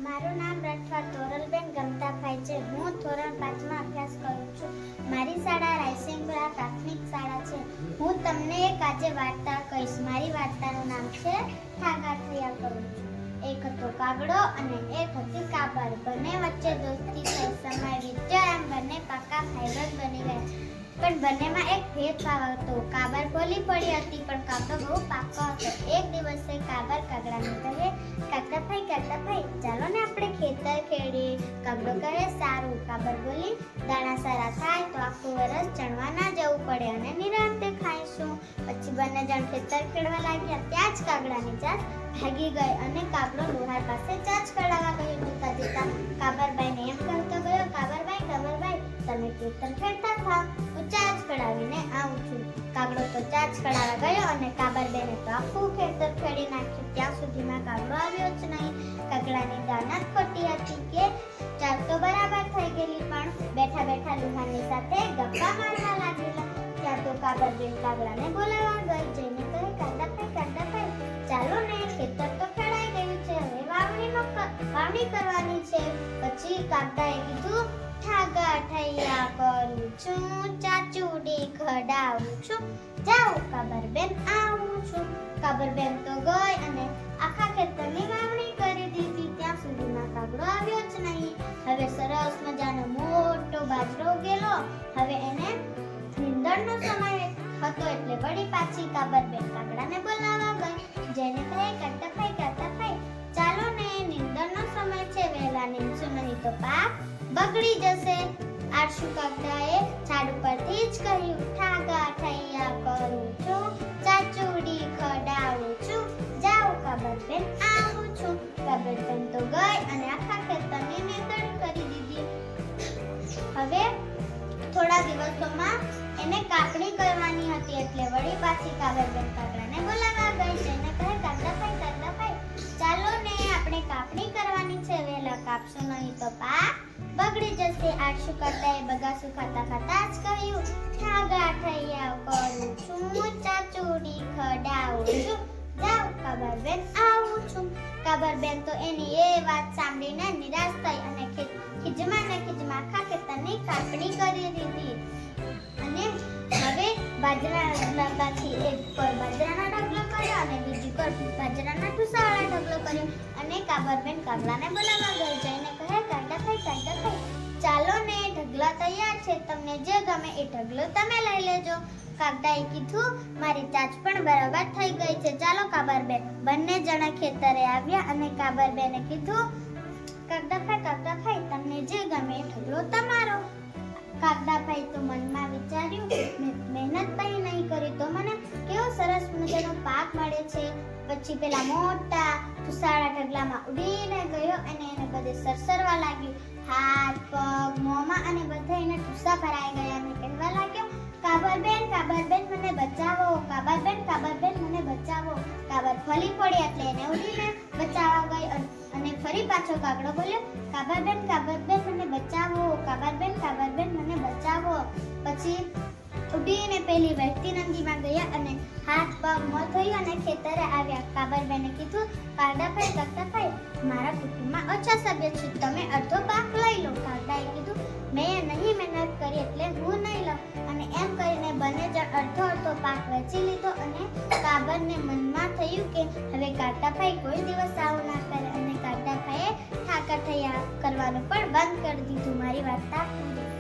મારું નામ રઠવા તોરલબેન ગમતાભાઈ છે. હું ધોરણ 5 માં અભ્યાસ કરું છું. મારી શાળા રાયસિંગપુરા પ્રાથમિક શાળા છે. હું તમને એક આજે વાર્તા કહીશ. મારી વાર્તાનું નામ છે ઠાગા થયા કરું છું. એક હતો કાગડો અને એક હતી કાબર. બંને વચ્ચે દોસ્તી થઈ. સમય વીત્યો એમ બંને પાકા ભાઈબંધ બની ગયા. પણ બંનેમાં એક ભેદભાવ હતો. કાબર ભોલી પડી હતી પણ કાગડો બહુ પાકો હતો. એક દિવસે કાબર કાગડાને કહે, કાગડાભાઈ ચાલો ને આપણે ખેતર ખેડીએ. કાગડો કહે સારું. કાબર બોલી, દાણા સારા થાય તો આખું વરસ ચણવા ના જવું પડે અને નિરાંતે ખાઈશું. પછી બંને જણ ખેતર ખેડવા લાગ્યા. ત્યાં જ કાગડાની ચાંચ ભાગી ગઈ અને કાગડો લુહાર પાસે ચાંચ કઢાવવા ગયો. જતા જતા કાબરબાઈને એમ કહેતો ગયો, કાબરબાઈ તમે ખેતર ખેડતા થાવ, હું ચાંચ કઢાવીને આવું છું. કાગડો તો ચાંચ કઢાવવા ગયો અને કાબરબાઈને તો આખું ખેતર ખેડી નાખ્યું. ત્યાં સુધીમાં કાગડો આવ્યો જ નહીં. કાગડાની દાનત ખોટી હતી કે ચાંચ તો બરાબર થઈ ગયેલી, પણ બેઠા બેઠા લુહારની સાથે ગપ્પા મારવા લાગેલા. ત્યાં તો કાબરબેન કાગડાને બોલાવવા ગઈ. જઈને કહે, કાગડાભાઈ ચાલો ને, ખેતર તો ખેડાઈ ગયું છે, હવે વાવણી કરવાની છે. પછી કાગડાએ કીધું, ઠાગા ઠૈયા કરું છું, ચાચુડી ખડાવું છું, જાઉં કાબરબેન આવું છું. કાબરબેન તો ગઈ અને આખા ખેતરની વાવણી કરી દીધી. ત્યાં સુધીમાં કાગડો આવ્યો જ નહીં. હવે સરસ મજાનો મોટો બાજરો ઉગેલો. હવે એને નીંદણનો સમય હતો એટલે વળી પાછી કાબરબેન કાગડાને બોલાવવા ગઈ. જેને કહે, કાગડાભાઈ ચાલો ને, નીંદણનો સમય છે, વહેલા નીંદશું નહીં તો પાક બગડી જશે. આળસુ કાગડાએ ઝાડ ઉપરથી જ કહ્યું, ઠાગા ઠૈયા કરું છું, ચાચુડી ખડાવું છું, જાઉં કાબરબેન આવું છું. કાબરબેન તો ગઈ અને આખા ખેતરની નીંદણ કરી દીધી. હવે થોડા દિવસોમાં એને કાપણી કરવાની હતી એટલે વળી પાછી કાબરબેન કાગડાને બોલાવવા ગઈ. જેને કહે, કાગડાભાઈ ચાલો ને, આપણે કાપણી કરવાની છે, વહેલા કાપશું નહીં તો પાક બગડી જશે. આળસુ કાગડાએ બગાસું ખાતા ખાતા જ કહ્યું, ઠાગા ઠૈયા કરું છું, ચાચુડી ખડાવું છું, જાઉં કાબરબેન આવું છું. કાબરબેન તો એની એ વાત સાંભળીને નિરાશ થઈ અને ખીજમાં આખા ખેતરની કાપણી કરી દીધી. અને હવે બાજરામાંથી એક પર બાજરાનો ઢગલો કર્યો અને બીજી પર બાજરાના ઠૂસાવાળા ઢગલો કર્યો અને કાબરબેન કાગડાને બોલાવવા ગઈ. જઈને કહે, કાગડાભાઈ ચાલો ને, ઢગલા તૈયાર છે, તમને જે ગમે એ ઢગલો તમે લઈ લેજો. કાગડાએ કીધું, મારી ચાંચ પણ બરાબર થઈ ગઈ છે, ચાલો કાબરબેન. બંને જણા ખેતરે આવ્યા અને કાબરબેને કીધું, કાગડાભાઈ તમને જે ગમે એ ઢગલો તમારો. કાગડાભાઈ તો મનમાં વિચાર્યું, મહેનત પણ નહીં કરી તો મને કેવો સરસ મજાનો પાક મળે છે. પછી પેલા મોટા ઠૂસાળા ઢગલામાં ઉડીને ગયો અને એને બધે સરસરવા લાગ્યું. હાથ પગ મોંમાં અને બધા એને ઠૂસા ભરાઈ ગયા અને કહેવા લાગ્યો, કાબરબેન મને બચાવો, કાબરબેન મને બચાવો. કાબર ફલી પડી એટલે એને ઉડીને બચાવવા ગઈ અને ફરી પાછો કાગડો બોલ્યો, કાબરબેન મને બચાવો, કાબરબેન મને બચાવો. પછી ઉડીને પેલી વહેતી નદીમાં ગયા અને હાથ પગ મોં ધોઈ અને ખેતરે આવ્યા. કાબરબેને કીધું, કાગડાભાઈ મારા કુટુંબમાં ઓછા સભ્ય છે, તમે અડધો પાક લઈ લો. કાગડાએ કીધું, મેં નહીં મહેનત કરી એટલે હું નહીં લઉં. અને એમ કરીને બંને જણ અડધો પાક વેચી લીધો અને કાબરને મનમાં થયું કે હવે કાગડાભાઈ કોઈ દિવસ આવું ના કરે અને કાગડાભાઈએ ઠાકા ઠૈયા કરવાનું પણ બંધ કરી દીધું. મારી વાર્તા પૂરી.